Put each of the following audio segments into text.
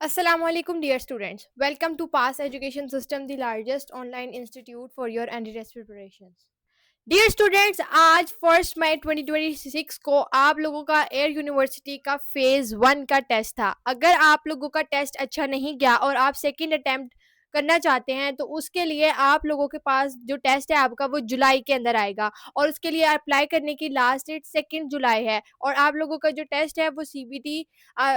Assalamualaikum dear students. Welcome to Pass Education System, the largest online institute for your ND-test preparations. Dear students, आज 1 मई 2026 को आप लोगों का air university का phase 1 का टेस्ट था। अगर आप लोगों का टेस्ट अच्छा नहीं गया और आप सेकंड अटेम्प्ट करना चाहते हैं तो उसके लिए आप लोगों के पास जो टेस्ट है आपका वो जुलाई के अंदर आएगा और उसके लिए अप्लाई करने की लास्ट डेट 2 जुलाई है। और आप लोगों का जो टेस्ट है वो सीबीटी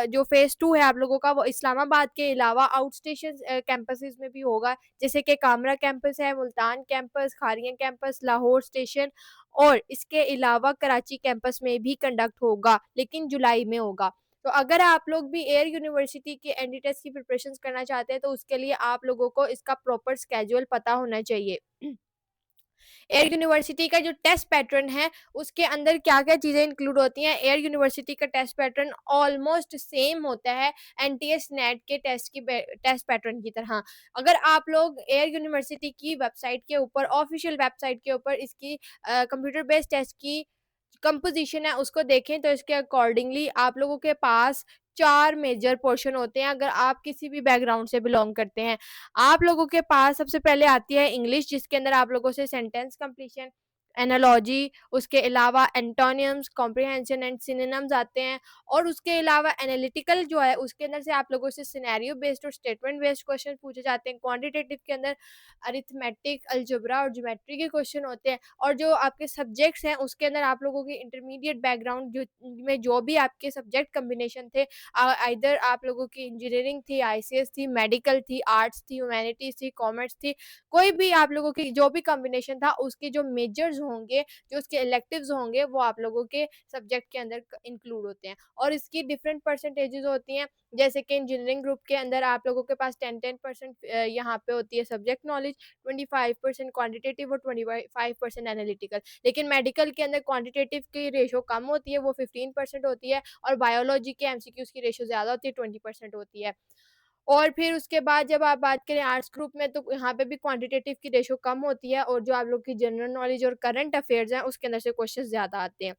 जो फेज़ 2 है आप लोगों का वो इस्लामाबाद के अलावा आउट स्टेशन कैंपसेस में भी होगा, जैसे कि कामरा कैंपस है, Multan campus, Khariyan campus, Lahore station और इसके अलावा कराची कैंपस में भी कंडक्ट होगा, लेकिन जुलाई में होगा। तो अगर आप लोग भी एयर यूनिवर्सिटी के एनडी टेस्ट की प्रिपरेशंस करना चाहते हैं तो उसके लिए आप लोगों को इसका प्रॉपर स्केड्यूल पता होना चाहिए। एयर यूनिवर्सिटी का जो टेस्ट पैटर्न है उसके अंदर क्या-क्या चीज़ें इंक्लूड होती हैं। एयर यूनिवर्सिटी का टेस्ट पैटर्न ऑलमोस्ट सेम होता है एनटीएस नेट के टेस्ट पैटर्न की तरह। अगर आप लोग एयर यूनिवर्सिटी की वेबसाइट के ऊपर ऑफिशियल वेबसाइट के ऊपर इसकी कंप्यूटर बेस्ड टेस्ट की कंपोज़िशन है उसको देखें तो इसके अकॉर्डिंगली आप लोगों के पास 4 मेजर पोर्शन होते हैं अगर आप किसी भी बैकग्राउंड से बिलॉन्ग करते हैं। आप लोगों के पास सबसे पहले आती है इंग्लिश, जिसके अंदर आप लोगों से सेंटेंस कंप्लीशन, एनालॉजी, उसके अलावा एंटोनिम्स, कॉम्प्रिहेंशन एंड सिनोनिम्स आते हैं। और उसके अलावा एनालिटिकल जो है उसके अंदर से आप लोगों से सिनेरियो बेस्ड और स्टेटमेंट बेस्ड क्वेश्चन पूछे जाते हैं। क्वांटिटेटिव के अंदर अरिथमेटिक, अलजेब्रा और ज्योमेट्री के क्वेश्चन होते हैं। और जो आपके सब्जेक्ट्स हैं उसके अंदर आप लोगों की इंटरमीडिएट बैकग्राउंड जो भी आपके सब्जेक्ट कॉम्बिनेशन थे, आइदर आप लोगों की इंजीनियरिंग थी, आईसीएस थी, मेडिकल थी, आर्ट्स थी, ह्यूमैनिटीज थी, कॉमर्स थी, कोई भी आप लोगों की जो भी कॉम्बिनेशन था उसके जो मेजर्स होंगे, जो उसके इलेक्टिव्स होंगे वो आप लोगों के सब्जेक्ट के अंदर इंक्लूड होते हैं। और इसकी डिफरेंट परसेंटेजेस होती हैं, जैसे कि इंजीनियरिंग ग्रुप के अंदर आप लोगों के पास 10% यहाँ पे होती है सब्जेक्ट नॉलेज, 25% क्वांटिटेटिव और 25% एनालिटिकल। लेकिन मेडिकल के अंदर क्वांटिटेटिव की रेशो कम होती है, वो 15% होती है। और बायोलॉजी के एमसीक्यूज की रेशो ज़्यादा होती है, 20% होती है। और फिर उसके बाद जब आप बात करें आर्ट्स ग्रुप में तो यहाँ पे भी क्वांटिटेटिव की रेशो कम होती है और जो आप लोग की जनरल नॉलेज और करंट अफेयर्स हैं उसके अंदर से क्वेश्चन ज़्यादा आते हैं।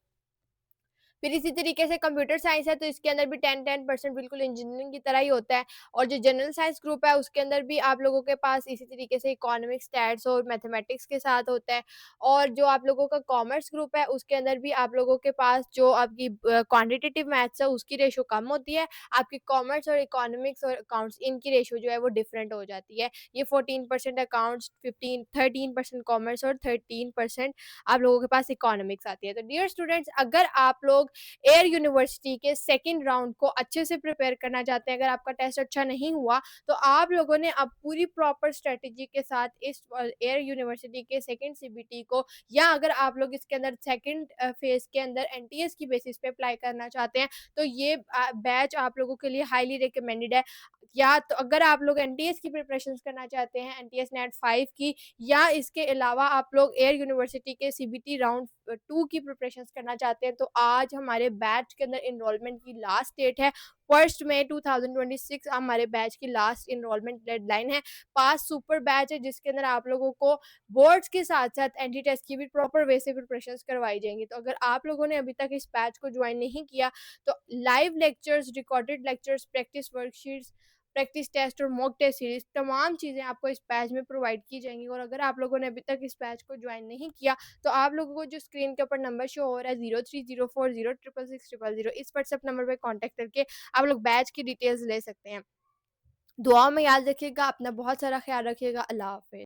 फिर इसी तरीके से कंप्यूटर साइंस है तो इसके अंदर भी 10% बिल्कुल इंजीनियरिंग की तरह ही होता है। और जो जनरल साइंस ग्रुप है उसके अंदर भी आप लोगों के पास इसी तरीके से इकोनॉमिक्स, स्टैट्स और मैथमेटिक्स के साथ होता है। और जो आप लोगों का कॉमर्स ग्रुप है उसके अंदर भी आप लोगों के पास जो आपकी क्वांटिटेटिव मैथ्स है उसकी रेशो कम होती है। आपकी कॉमर्स और इकोनॉमिक्स और अकाउंट्स इनकी रेशो जो है वो डिफरेंट हो जाती है। ये 14% अकाउंट्स, 13% कॉमर्स और 13% आप लोगों के पास इकोनॉमिक्स आती है। तो डियर स्टूडेंट्स, अगर आप लोग एयर यूनिवर्सिटी के सेकंड राउंड को अच्छे से प्रिपेयर करना चाहते हैं, अगर आपका टेस्ट अच्छा नहीं हुआ तो आप लोगों ने अब पूरी प्रॉपर स्ट्रेटेजी के साथ इस एयर यूनिवर्सिटी के सेकंड सीबीटी को, या अगर आप लोग इसके अंदर सेकंड फेज के अंदर एनटीएस की बेसिस पे अप्लाई करना चाहते हैं तो ये बैच आप लोगों के लिए हाईली रिकमेंडेड है। या तो अगर आप लोग एनटीएस की प्रिपरेशंस करना चाहते हैं, एनटीएस नेट 5 की, या इसके अलावा आप लोग एयर यूनिवर्सिटी के सीबीटी राउंड 2 की प्रिपरेशंस करना चाहते हैं तो आज हमारे बैच के अंदर एनरोलमेंट की लास्ट डेट है। 1 मई 2026 हमारे बैच की लास्ट एनरोलमेंट डेडलाइन है। पास सुपर बैच है जिसके अंदर आप लोगों को बोर्ड्स के साथ-साथ एंटी टेस्ट की भी प्रॉपर वे से प्रिपरेशंस करवाई जाएँगी। तो अगर आप लोगों ने अभी तक इस बैच को जॉइन नहीं किया तो live lectures, recorded lectures, practice worksheets, practice test और मॉक टेस्ट सीरीज़ तमाम चीज़ें आपको इस बैच में प्रोवाइड की जाएँगी। और अगर आप लोगों ने अभी तक इस बैच को जॉइन नहीं किया तो आप लोगों को जो स्क्रीन के ऊपर नंबर शो हो रहा है 0304066600, इस व्हाट्सएप नंबर पे कांटेक्ट करके आप लोग बैच की डिटेल्स ले सकते हैं। दुआओं में याद रखिएगा, अपना बहुत सारा ख्याल रखिएगा। अल्लाह हाफ़िज़।